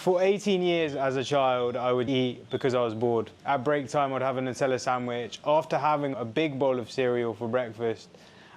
For 18 years as a child, I would eat because I was bored. At break time, I'd have a Nutella sandwich. After having a big bowl of cereal for breakfast,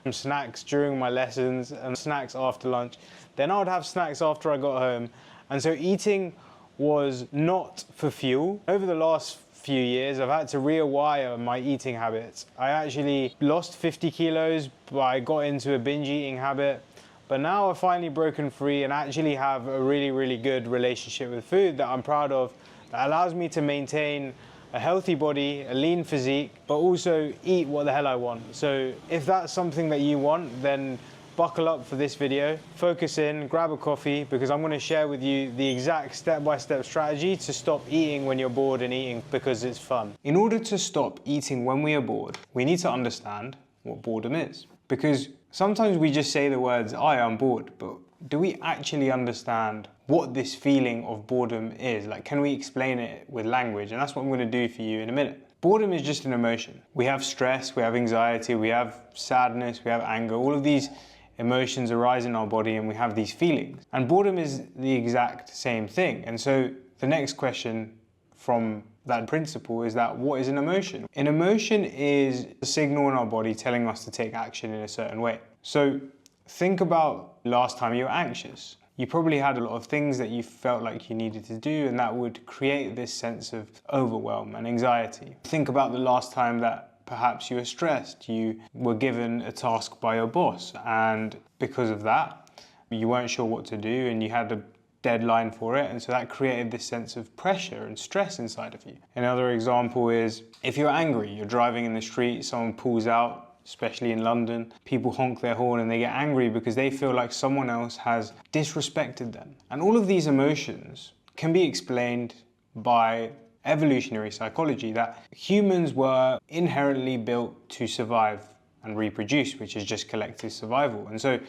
and snacks during my lessons, and snacks after lunch. Then I would have snacks after I got home. And so eating was not for fuel. Over the last few years, I've had to rewire my eating habits. I actually lost 50 kilos, but I got into a binge eating habit. But now I've finally broken free and actually have a really, really good relationship with food that I'm proud of, that allows me to maintain a healthy body, a lean physique, but also eat what the hell I want. So if that's something that you want, then buckle up for this video, focus in, grab a coffee, because I'm gonna share with you the exact step-by-step strategy to stop eating when you're bored and eating because it's fun. In order to stop eating when we are bored, we need to understand what boredom is. Because sometimes we just say the words, I'm bored, but do we actually understand what this feeling of boredom is? Like, can we explain it with language? And that's what I'm gonna do for you in a minute. Boredom is just an emotion. We have stress, we have anxiety, we have sadness, we have anger. All of these emotions arise in our body and we have these feelings. And boredom is the exact same thing. And so the next question from that principle is that what is an emotion? An emotion is a signal in our body telling us to take action in a certain way. So think about last time you were anxious. You probably had a lot of things that you felt like you needed to do, and that would create this sense of overwhelm and anxiety. Think about the last time that perhaps you were stressed. You were given a task by your boss, and because of that, you weren't sure what to do and you had a deadline for it, and so that created this sense of pressure and stress inside of you. Another example is if you're angry, you're driving in the street, someone pulls out, especially in London, people honk their horn and they get angry because they feel like someone else has disrespected them. And all of these emotions can be explained by evolutionary psychology, that humans were inherently built to survive and reproduce, which is just collective survival. And so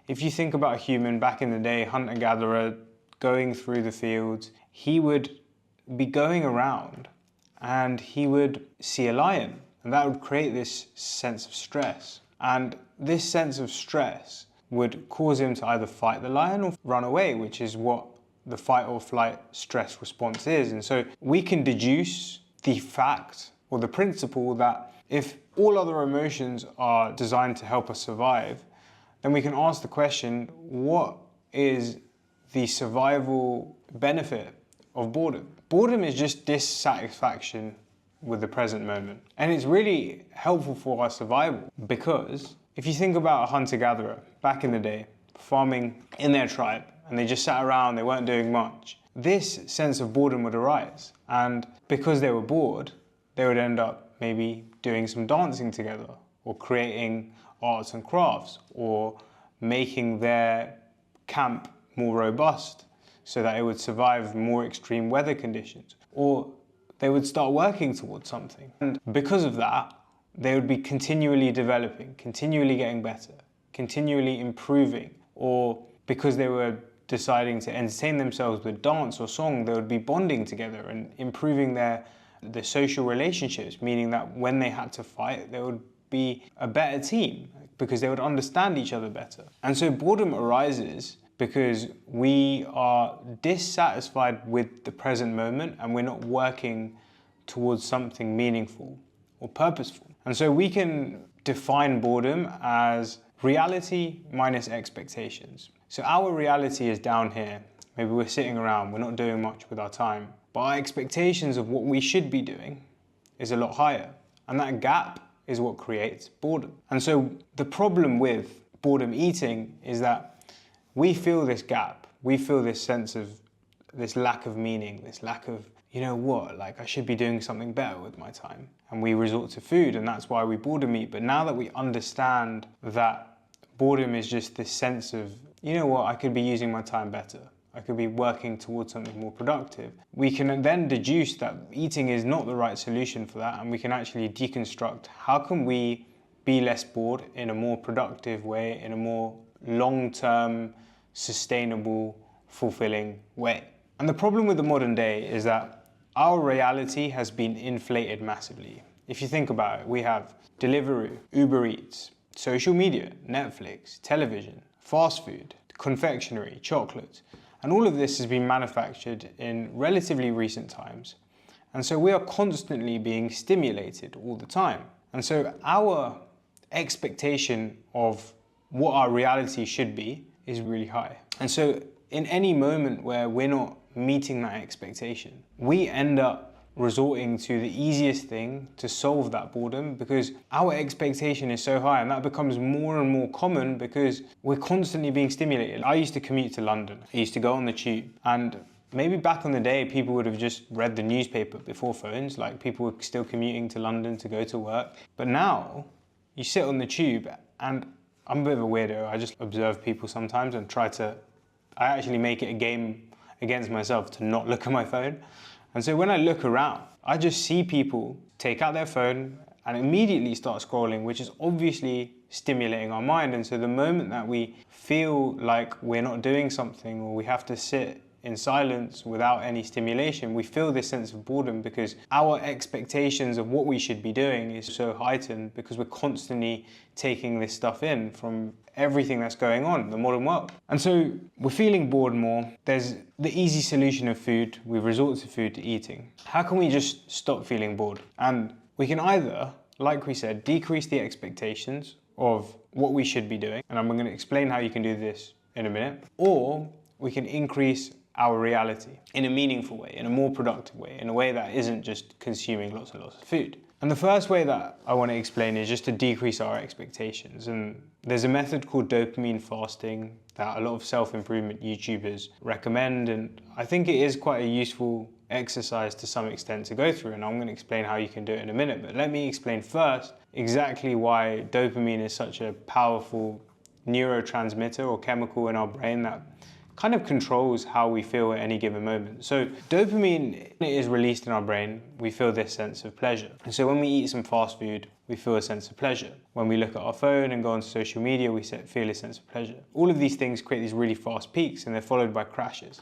if you think about a human back in the day, hunter-gatherer, going through the fields, he would be going around and he would see a lion, and that would create this sense of stress. And this sense of stress would cause him to either fight the lion or run away, which is what the fight or flight stress response is. And so we can deduce the fact or the principle that if all other emotions are designed to help us survive, then we can ask the question, what is the survival benefit of boredom? Boredom is just dissatisfaction with the present moment. And it's really helpful for our survival, because if you think about a hunter-gatherer back in the day, farming in their tribe, and they just sat around, they weren't doing much, this sense of boredom would arise. And because they were bored, they would end up maybe doing some dancing together, or creating arts and crafts, or making their camp more robust so that it would survive more extreme weather conditions, or they would start working towards something. And because of that, they would be continually developing, continually getting better, continually improving, or because they were deciding to entertain themselves with dance or song, they would be bonding together and improving their social relationships, meaning that when they had to fight, they would be a better team because they would understand each other better. And so boredom arises because we are dissatisfied with the present moment and we're not working towards something meaningful or purposeful. And so we can define boredom as reality minus expectations. So our reality is down here. Maybe we're sitting around, we're not doing much with our time, but our expectations of what we should be doing is a lot higher. And that gap is what creates boredom. And so the problem with boredom eating is that we feel this gap, we feel this sense of this lack of meaning, this lack of, you know what, like I should be doing something better with my time. And we resort to food, and that's why we boredom eat. But now that we understand that boredom is just this sense of, you know what, I could be using my time better, I could be working towards something more productive, we can then deduce that eating is not the right solution for that, and we can actually deconstruct how can we be less bored in a more productive way, in a more long-term, sustainable, fulfilling way. And the problem with the modern day is that our reality has been inflated massively. If you think about it, we have Deliveroo, Uber Eats, social media, Netflix, television, fast food, confectionery, chocolates. And all of this has been manufactured in relatively recent times. And so we are constantly being stimulated all the time. And so our expectation of what our reality should be is really high. And so in any moment where we're not meeting that expectation, we end up resorting to the easiest thing to solve that boredom because our expectation is so high, and that becomes more and more common because we're constantly being stimulated. I used to commute to London. I used to go on the tube, and maybe back in the day, people would have just read the newspaper before phones, like people were still commuting to London to go to work. But now, you sit on the tube, and I'm a bit of a weirdo. I just observe people sometimes and I actually make it a game against myself to not look at my phone. And so when I look around, I just see people take out their phone and immediately start scrolling, which is obviously stimulating our mind. And so the moment that we feel like we're not doing something, or we have to sit in silence without any stimulation, we feel this sense of boredom because our expectations of what we should be doing is so heightened because we're constantly taking this stuff in from everything that's going on in the modern world. And so we're feeling bored more. There's the easy solution of food. We resort to food, to eating. How can we just stop feeling bored? And we can either, like we said, decrease the expectations of what we should be doing, and I'm going to explain how you can do this in a minute, or we can increase our reality in a meaningful way, in a more productive way, in a way that isn't just consuming lots and lots of food. And the first way that I want to explain is just to decrease our expectations. And there's a method called dopamine fasting that a lot of self-improvement YouTubers recommend. And I think it is quite a useful exercise to some extent to go through. And I'm going to explain how you can do it in a minute. But let me explain first exactly why dopamine is such a powerful neurotransmitter or chemical in our brain that kind of controls how we feel at any given moment. So dopamine is released in our brain, we feel this sense of pleasure. And so when we eat some fast food, we feel a sense of pleasure. When we look at our phone and go on social media, we feel a sense of pleasure. All of these things create these really fast peaks, and they're followed by crashes.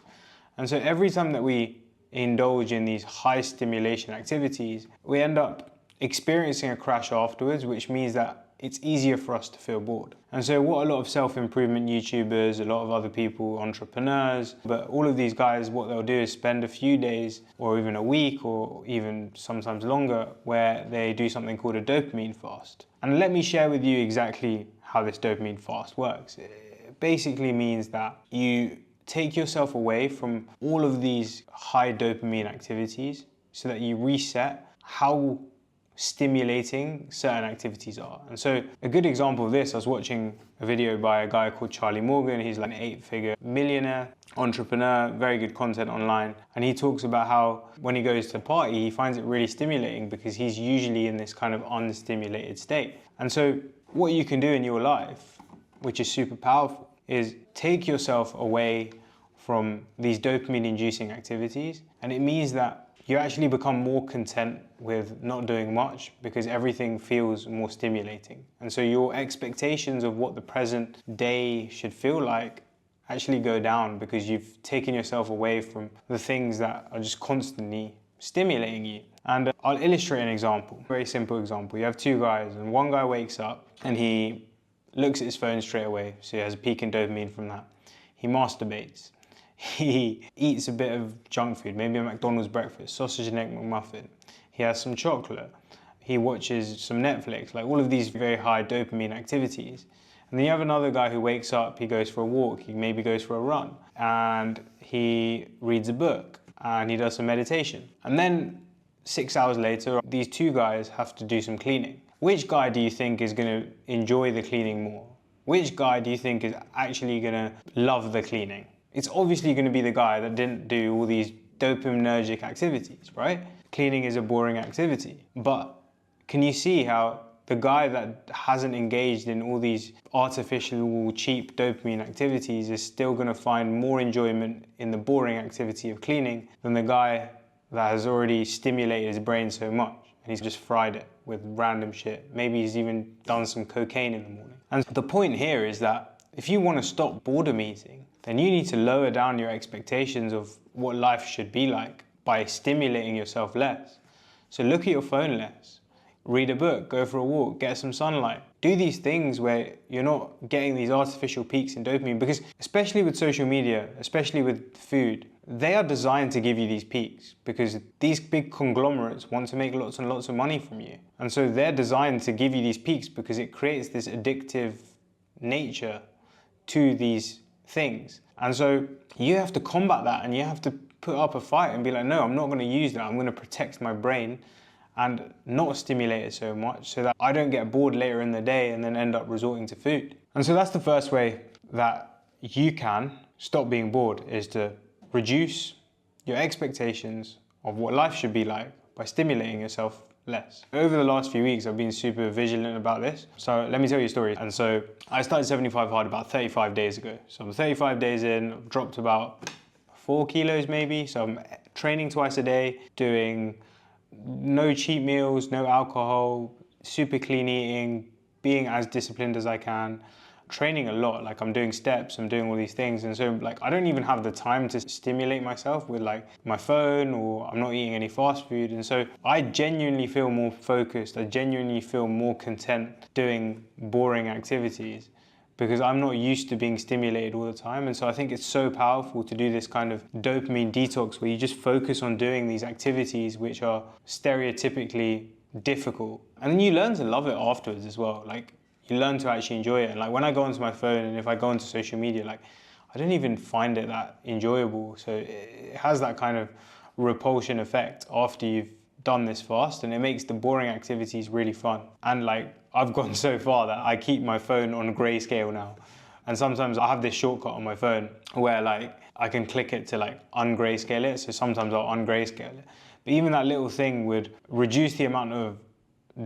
And so every time that we indulge in these high stimulation activities, we end up experiencing a crash afterwards, which means that it's easier for us to feel bored. And so what a lot of self-improvement YouTubers, a lot of other people, entrepreneurs, but all of these guys, what they'll do is spend a few days or even a week or even sometimes longer where they do something called a dopamine fast. And let me share with you exactly how this dopamine fast works. It basically means that you take yourself away from all of these high dopamine activities so that you reset how stimulating certain activities are. And so a good example of this, I was watching a video by a guy called Charlie Morgan. He's like an 8-figure millionaire, entrepreneur, very good content online. And he talks about how when he goes to a party, he finds it really stimulating because he's usually in this kind of unstimulated state. And so what you can do in your life, which is super powerful, is take yourself away from these dopamine inducing activities. And it means that you actually become more content with not doing much because everything feels more stimulating. And so your expectations of what the present day should feel like actually go down because you've taken yourself away from the things that are just constantly stimulating you. And I'll illustrate an example, very simple example. You have two guys, and one guy wakes up and he looks at his phone straight away, so he has a peak in dopamine from that. He masturbates. He eats a bit of junk food, maybe a McDonald's breakfast, sausage and egg McMuffin. He has some chocolate. He watches some Netflix, like all of these very high dopamine activities. And then you have another guy who wakes up, he goes for a walk, he maybe goes for a run, and he reads a book, and he does some meditation. And then 6 hours later, these two guys have to do some cleaning. Which guy do you think is going to enjoy the cleaning more? Which guy do you think is actually going to love the cleaning? It's obviously going to be the guy that didn't do all these dopaminergic activities, right? Cleaning is a boring activity. But can you see how the guy that hasn't engaged in all these artificial, cheap dopamine activities is still going to find more enjoyment in the boring activity of cleaning than the guy that has already stimulated his brain so much and he's just fried it with random shit. Maybe he's even done some cocaine in the morning. And the point here is that if you want to stop boredom eating, then you need to lower down your expectations of what life should be like by stimulating yourself less. So look at your phone less. read a book, go for a walk, get some sunlight. Do these things where you're not getting these artificial peaks in dopamine, because especially with social media, especially with food, they are designed to give you these peaks because these big conglomerates want to make lots and lots of money from you. And so they're designed to give you these peaks because it creates this addictive nature to these things. And so you have to combat that, and you have to put up a fight and be like, no, I'm not going to use that. I'm going to protect my brain and not stimulate it so much so that I don't get bored later in the day and then end up resorting to food. And so that's the first way that you can stop being bored, is to reduce your expectations of what life should be like by stimulating yourself less. Over the last few weeks, I've been super vigilant about this. So let me tell you a story. And so I started 75 Hard about 35 days ago. So I'm 35 days in, I've dropped about 4 kilos maybe. So I'm training twice a day, doing no cheat meals, no alcohol, super clean eating, being as disciplined as I can, training a lot. Like, I'm doing steps, I'm doing all these things. And so like, I don't even have the time to stimulate myself with like my phone, or I'm not eating any fast food. And so I genuinely feel more focused. I genuinely feel more content doing boring activities because I'm not used to being stimulated all the time. And so I think it's so powerful to do this kind of dopamine detox where you just focus on doing these activities which are stereotypically difficult. And then you learn to love it afterwards as well. Like, you learn to actually enjoy it. And like, when I go onto my phone and if I go onto social media, like, I don't even find it that enjoyable. So it has that kind of repulsion effect after you've done this fast, and it makes the boring activities really fun. And like, I've gone so far that I keep my phone on grayscale now. And sometimes I have this shortcut on my phone where like I can click it to like ungrayscale it. So sometimes I'll ungrayscale it. But even that little thing would reduce the amount of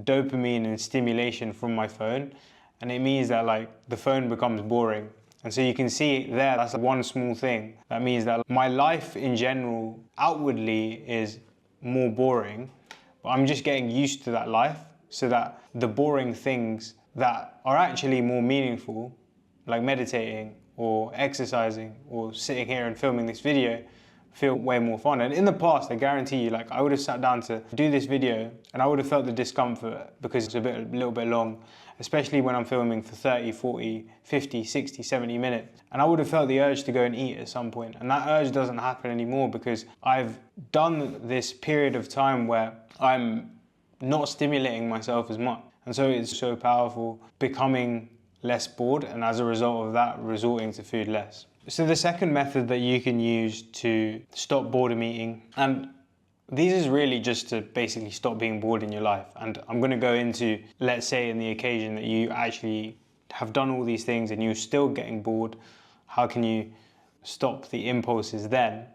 dopamine and stimulation from my phone. And it means that like the phone becomes boring. And so you can see there, that's one small thing. That means that my life in general outwardly is more boring, but I'm just getting used to that life, so that the boring things that are actually more meaningful, like meditating or exercising or sitting here and filming this video, feel way more fun. And in the past, I guarantee you, like, I would have sat down to do this video and I would have felt the discomfort because it's a little bit long, especially when I'm filming for 30, 40, 50, 60, 70 minutes. And I would have felt the urge to go and eat at some point. And that urge doesn't happen anymore because I've done this period of time where I'm not stimulating myself as much. And so it's so powerful becoming less bored, and as a result of that, resorting to food less. So the second method that you can use to stop boredom eating, and these is really just to basically stop being bored in your life. And I'm going to go into, let's say in the occasion that you actually have done all these things and you're still getting bored, how can you stop the impulses then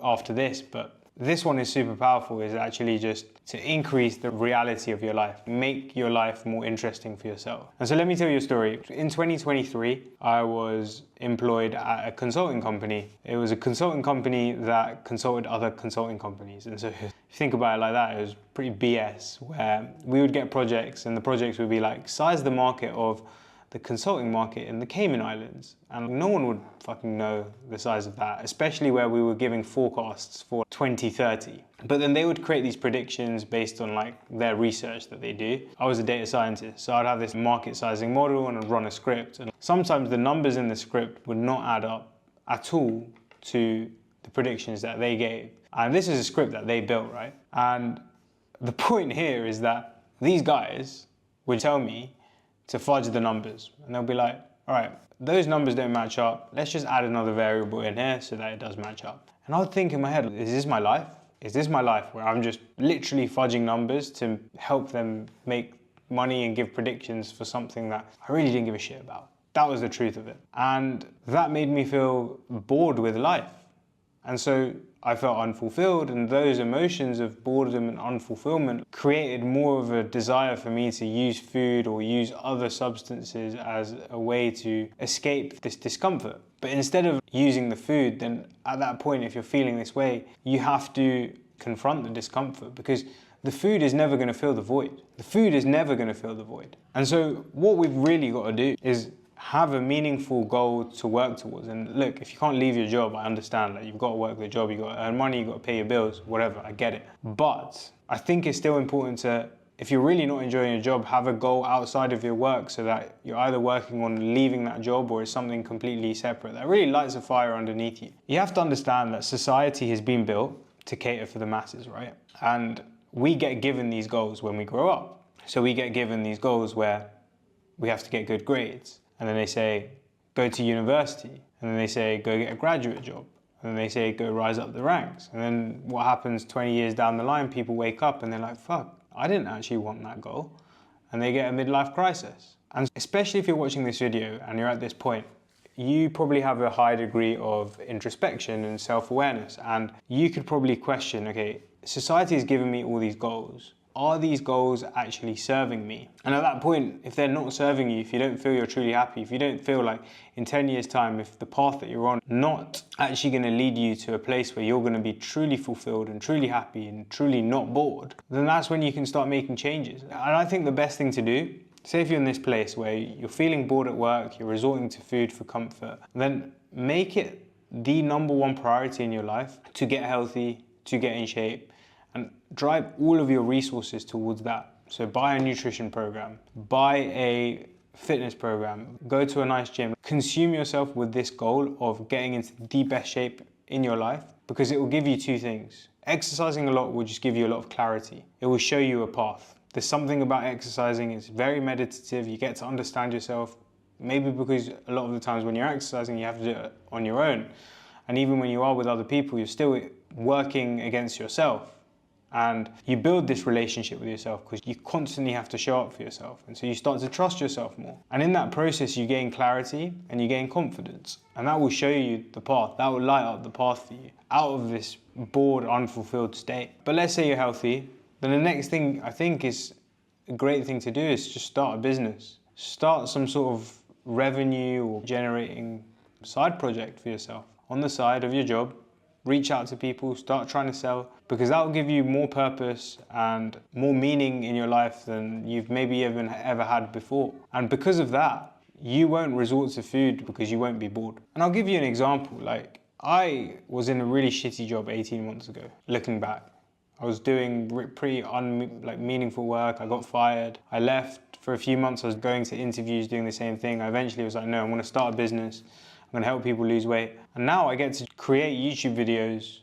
after this? But this one is super powerful, is actually just to increase the reality of your life, make your life more interesting for yourself. And so let me tell you a story. In 2023, I was employed at a consulting company. It was a consulting company that consulted other consulting companies. And so if you think about it like that, it was pretty BS, where we would get projects and the projects would be like, size the market of the consulting market in the Cayman Islands. And no one would fucking know the size of that, especially where we were giving forecasts for 2030. But then they would create these predictions based on like their research that they do. I was a data scientist, so I'd have this market sizing model and I'd run a script. And sometimes the numbers in the script would not add up at all to the predictions that they gave. And this is a script that they built, right? And the point here is that these guys would tell me to fudge the numbers. And they'll be like, all right, those numbers don't match up. Let's just add another variable in here so that it does match up. And I would think in my head, is this my life? Is this my life where I'm just literally fudging numbers to help them make money and give predictions for something that I really didn't give a shit about? That was the truth of it. And that made me feel bored with life. And so I felt unfulfilled, and those emotions of boredom and unfulfillment created more of a desire for me to use food or use other substances as a way to escape this discomfort. But instead of using the food, then at that point, if you're feeling this way, you have to confront the discomfort, because the food is never going to fill the void. The food is never going to fill the void. And so what we've really got to do is have a meaningful goal to work towards. And look, if you can't leave your job, I understand that you've got to work the job, you've got to earn money, you've got to pay your bills, whatever, I get it. But I think it's still important to if you're really not enjoying your job, have a goal outside of your work so that you're either working on leaving that job or it's something completely separate that really lights a fire underneath you. You have to understand that society has been built to cater for the masses, right? And we get given these goals when we grow up. So we get given these goals where we have to get good grades. And then they say, go to university. And then they say, go get a graduate job. And then they say, go rise up the ranks. And then what happens 20 years down the line, people wake up and they're like, fuck, I didn't actually want that goal. And they get a midlife crisis. And especially if you're watching this video and you're at this point, you probably have a high degree of introspection and self-awareness. And you could probably question, okay, society has given me all these goals. Are these goals actually serving me? And at that point, if they're not serving you, if you don't feel you're truly happy, if you don't feel like in 10 years' time, if the path that you're on not actually going to lead you to a place where you're going to be truly fulfilled and truly happy and truly not bored, then that's when you can start making changes. And I think the best thing to do, say if you're in this place where you're feeling bored at work, you're resorting to food for comfort, then make it the #1 priority in your life to get healthy, to get in shape, and drive all of your resources towards that. So buy a nutrition program, buy a fitness program, go to a nice gym, consume yourself with this goal of getting into the best shape in your life, because it will give you two things. Exercising a lot will just give you a lot of clarity. It will show you a path. There's something about exercising, it's very meditative, you get to understand yourself, maybe because a lot of the times when you're exercising, you have to do it on your own. And even when you are with other people, you're still working against yourself. And you build this relationship with yourself because you constantly have to show up for yourself. And so you start to trust yourself more. And in that process, you gain clarity and you gain confidence. And that will show you the path. That will light up the path for you out of this bored, unfulfilled state. But let's say you're healthy. Then the next thing I think is a great thing to do is just start a business. Start some sort of revenue or generating side project for yourself on the side of your job. Reach out to people, start trying to sell, because that will give you more purpose and more meaning in your life than you've maybe even ever had before. And because of that, you won't resort to food because you won't be bored. And I'll give you an example. Like, I was in a really shitty job 18 months ago, looking back. I was doing pretty meaningful work. I got fired. I left for a few months. I was going to interviews, doing the same thing. I eventually was like, no, I'm going to start a business. I'm going to help people lose weight. And now I get to create YouTube videos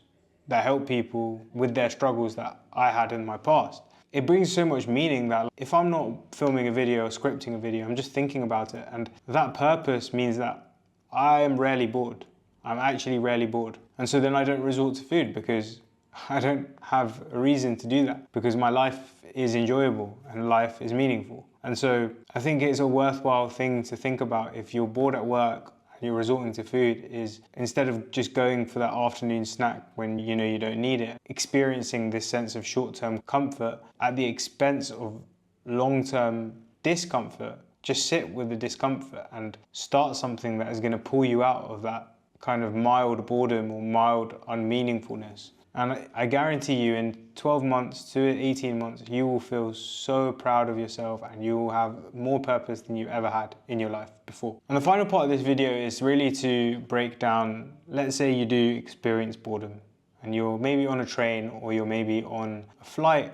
that help people with their struggles that I had in my past. It brings so much meaning that if I'm not filming a video or scripting a video, I'm just thinking about it. And that purpose means that I am rarely bored. I'm actually rarely bored. And so then I don't resort to food because I don't have a reason to do that, because my life is enjoyable and life is meaningful. And so I think it's a worthwhile thing to think about if you're bored at work and you're resorting to food, is instead of just going for that afternoon snack when you know you don't need it, experiencing this sense of short-term comfort at the expense of long-term discomfort. Just sit with the discomfort and start something that is going to pull you out of that kind of mild boredom or mild unmeaningfulness. And I guarantee you in 12 months to 18 months, you will feel so proud of yourself and you will have more purpose than you ever had in your life before. And the final part of this video is really to break down, let's say you do experience boredom and you're maybe on a train or you're maybe on a flight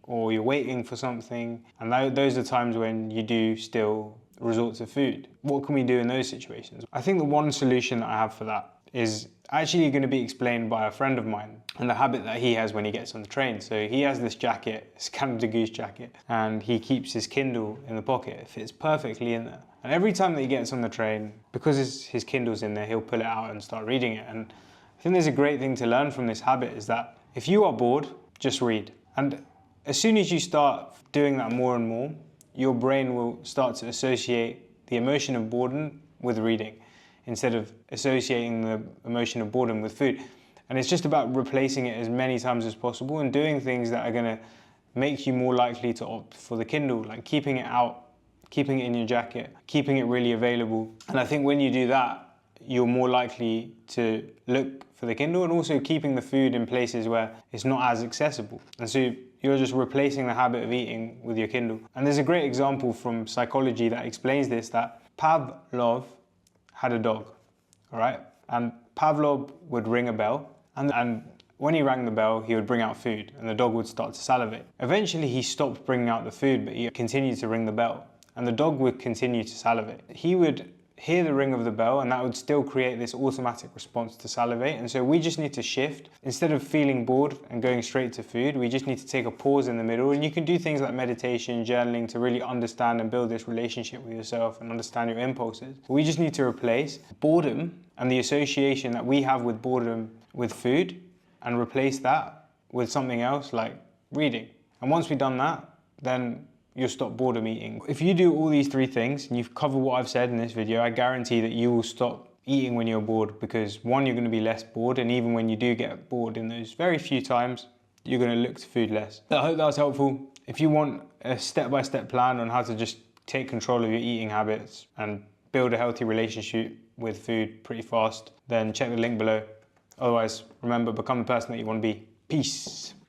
or you're waiting for something. And those are times when you do still resort to food. What can we do in those situations? I think the one solution that I have for that is actually going to be explained by a friend of mine and the habit that he has when he gets on the train. So he has this jacket, this Canada Goose jacket, and he keeps his Kindle in the pocket. It fits perfectly in there. And every time that he gets on the train, because his Kindle's in there, he'll pull it out and start reading it. And I think there's a great thing to learn from this habit is that if you are bored, just read. And as soon as you start doing that more and more, your brain will start to associate the emotion of boredom with reading, instead of associating the emotion of boredom with food. And it's just about replacing it as many times as possible and doing things that are gonna make you more likely to opt for the Kindle, like keeping it out, keeping it in your jacket, keeping it really available. And I think when you do that, you're more likely to look for the Kindle, and also keeping the food in places where it's not as accessible. And so you're just replacing the habit of eating with your Kindle. And there's a great example from psychology that explains this, that Pavlov had a dog, all right? And Pavlov would ring a bell, and when he rang the bell, he would bring out food and the dog would start to salivate. Eventually he stopped bringing out the food, but he continued to ring the bell and the dog would continue to salivate. He would hear the ring of the bell and that would still create this automatic response to salivate. And so we just need to shift. Instead of feeling bored and going straight to food, we just need to take a pause in the middle. And you can do things like meditation, journaling to really understand and build this relationship with yourself and understand your impulses. We just need to replace boredom and the association that we have with boredom with food and replace that with something else like reading. And once we've done that, then you'll stop boredom eating. If you do all these 3 things and you've covered what I've said in this video, I guarantee that you will stop eating when you're bored, because 1, you're going to be less bored, and even when you do get bored in those very few times, you're going to look to food less. I hope that was helpful. If you want a step-by-step plan on how to just take control of your eating habits and build a healthy relationship with food pretty fast, then check the link below. Otherwise, remember, become the person that you want to be. Peace.